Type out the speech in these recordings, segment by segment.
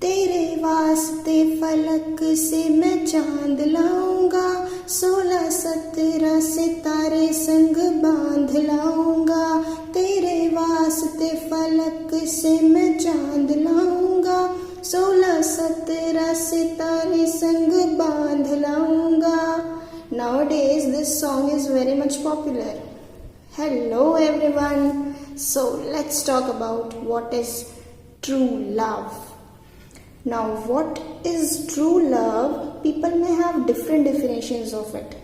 तेरे वास्ते फलक से मैं चांद लाऊंगा, 16-17 सितारे संग बांध लाऊंगा। तेरे वास्ते फलक से मैं चांद लाऊंगा, 16-17 सितारे संग बांध लाऊंगा। Nowadays this song is very much popular. Hello everyone. So let's talk about what is true love. Now what is true love? People may have different definitions of it.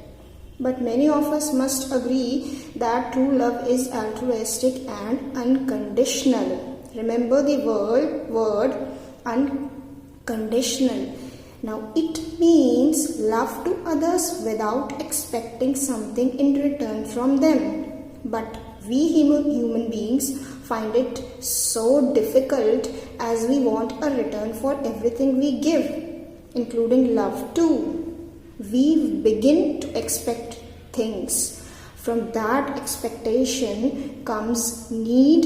But many of us must agree that true love is altruistic and unconditional. Remember the word unconditional. Now it means love to others without expecting something in return from them. But we human beings find it so difficult as we want a return for everything we give, including love too. We begin to expect things. From that expectation comes need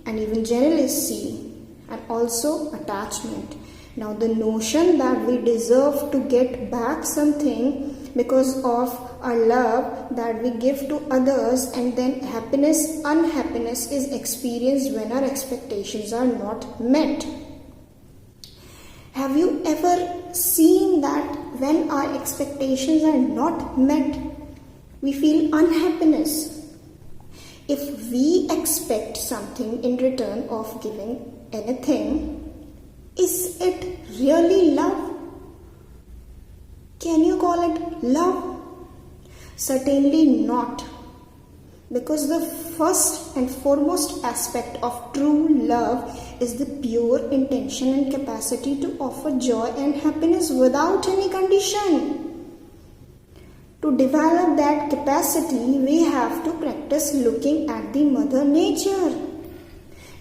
and even jealousy and also attachment. Now the notion that we deserve to get back something because of our love that we give to others, and then unhappiness is experienced when our expectations are not met. Have you ever seen that when our expectations are not met, we feel unhappiness? If we expect something in return of giving anything, is it really love? Can you call it love? Certainly not. Because the first and foremost aspect of true love is the pure intention and capacity to offer joy and happiness without any condition. To develop that capacity, we have to practice looking at the Mother Nature.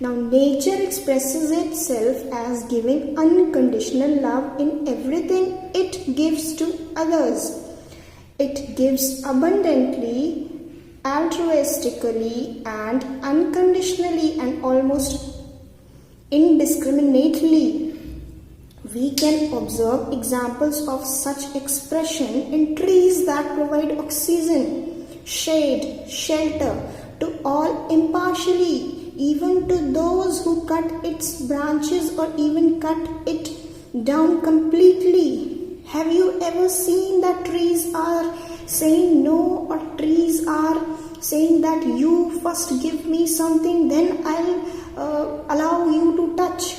Now, nature expresses itself as giving unconditional love in everything it gives to others. It gives abundantly, altruistically, and unconditionally, and almost indiscriminately. We can observe examples of such expression in trees that provide oxygen, shade, shelter to all impartially, even to those who cut its branches or even cut it down completely. Have you ever seen that trees are saying no, or trees are saying that you first give me something, then I'll allow you to touch?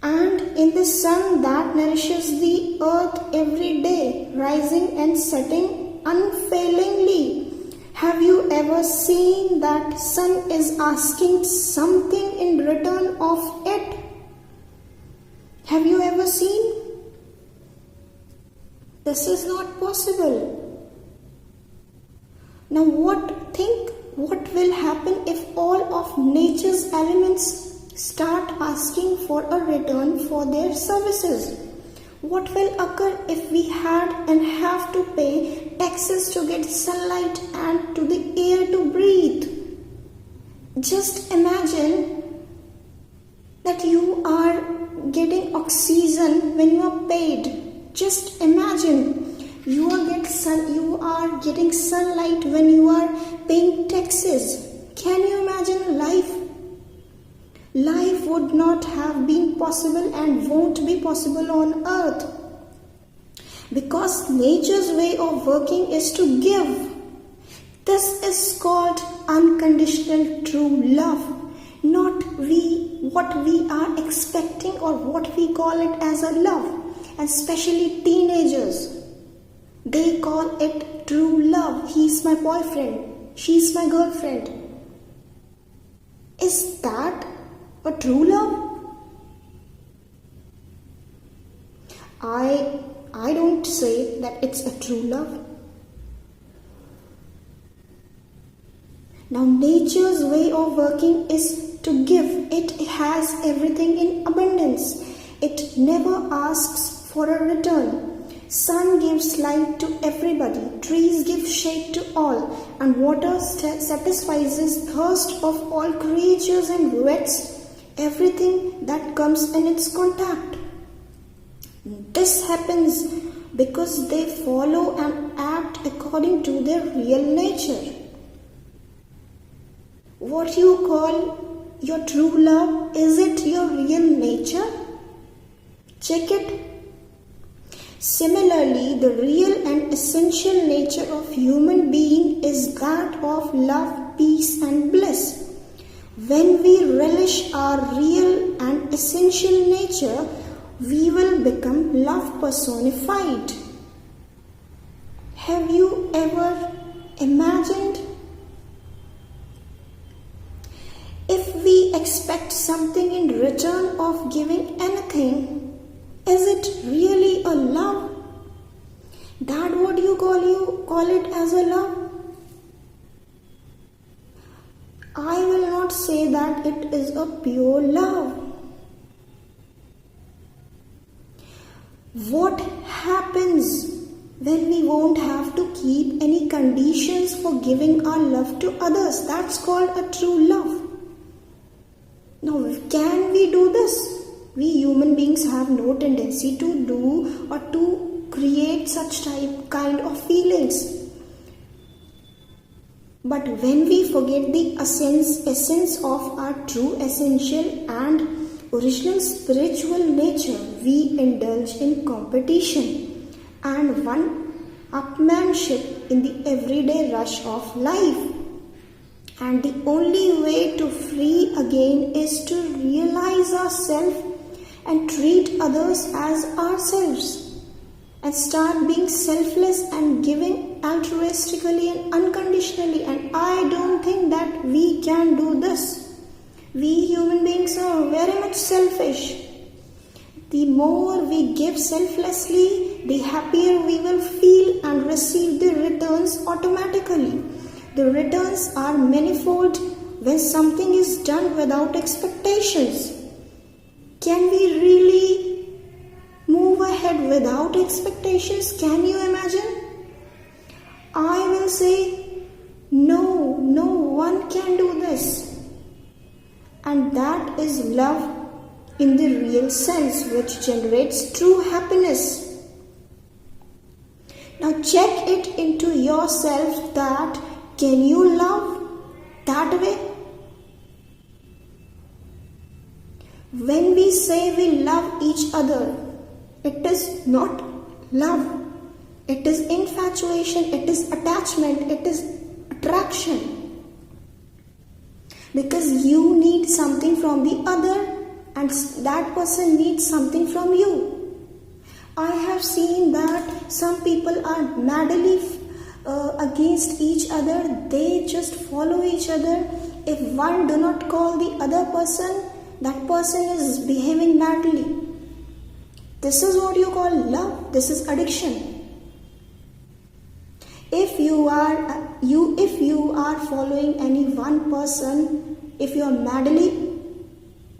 And in the sun that nourishes the earth every day, rising and setting unfailingly, have you ever seen that sun is asking something in return of it? Have you ever seen? This is not possible. Now what will happen if all of nature's elements start asking for a return for their services? What will occur if we had and have to pay taxes to get sunlight and to the air to breathe? Just imagine that you are getting oxygen when you are paid. Just imagine you are getting sunlight when you are paying taxes. Can you imagine life? Life would not have been possible and won't be possible on earth. Because nature's way of working is to give. This is called unconditional true love. Not what we are expecting or what we call it as a love. And especially teenagers. They call it true love. He's my boyfriend. She's my girlfriend. Is that a true love? I don't say that it's a true love. Now nature's way of working is to give. It has everything in abundance. It never asks for a return. Sun gives light to everybody, trees give shade to all, and water satisfies the thirst of all creatures and wets everything that comes in its contact. This happens because they follow and act according to their real nature. What you call your true love, is it your real nature? Check it. Similarly, the real and essential nature of human being is that of love, peace and bliss. When we relish our real and essential nature, we will become love personified. Have you ever imagined? If we expect something in return of giving anything, is it really a love? That what you call it as a love? I will not say that it is a pure love. What happens when we won't have to keep any conditions for giving our love to others? That's called a true love. Now, can we do this? We human beings have no tendency to do or to create such kind of feelings. But when we forget the essence of our true, essential and original spiritual nature, we indulge in competition and one-upmanship in the everyday rush of life. And the only way to free again is to realize ourselves and treat others as ourselves and start being selfless and giving altruistically and unconditionally. And I don't think that we can do this. We human beings are very much selfish. The more we give selflessly, the happier we will feel and receive the returns automatically. The returns are manifold when something is done without expectations. Can we really move ahead without expectations? Can you imagine? I will say, no one can do this. And that is love in the real sense, which generates true happiness. Now check it into yourself that can you love that way? When we say we love each other, it is not love. It is infatuation, it is attachment, it is attraction. Because you need something from the other and that person needs something from you. I have seen that some people are madly against each other. They just follow each other. If one do not call the other person, that person is behaving badly. This is what you call love. This is addiction. If you are following any one person, if you are madly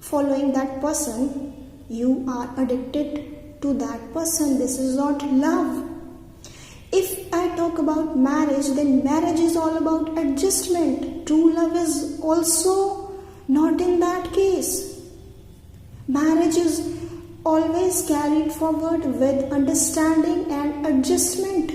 following that person, you are addicted to that person. This is not love. If I talk about marriage, then marriage is all about adjustment. True love is also not in that case. Marriage is always carried forward with understanding and adjustment.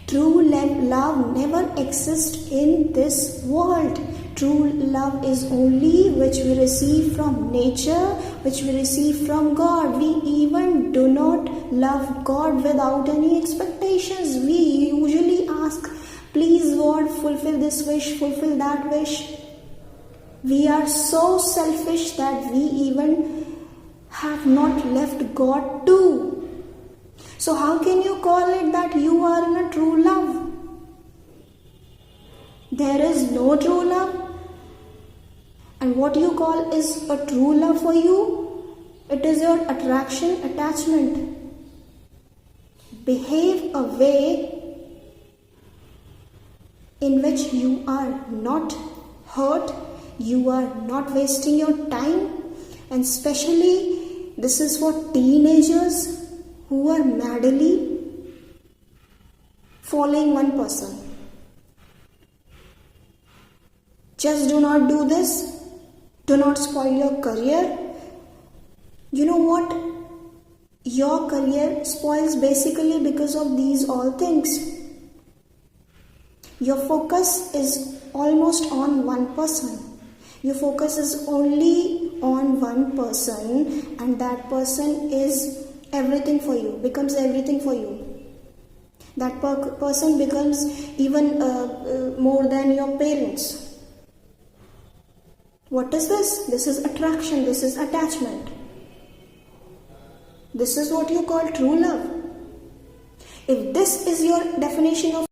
True love never exists in this world. True love is only which we receive from nature, which we receive from God. We even do not love God without any expectations. We usually ask, please God, fulfill this wish, fulfill that wish. We are so selfish that we even have not left God too. So how can you call it that you are in a true love? There is no true love. And what you call is a true love for you? It is your attraction, attachment. Behave a way in which you are not hurt, you are not wasting your time, and especially this is for teenagers who are madly following one person. Just do not do this. Do not spoil your career. You know what? Your career spoils basically because of these all things. Your focus is almost on one person. Your focus is only on one person, and that person is everything for you, becomes everything for you. That person becomes even more than your parents. What is this? This is attraction, this is attachment. This is what you call true love. If this is your definition of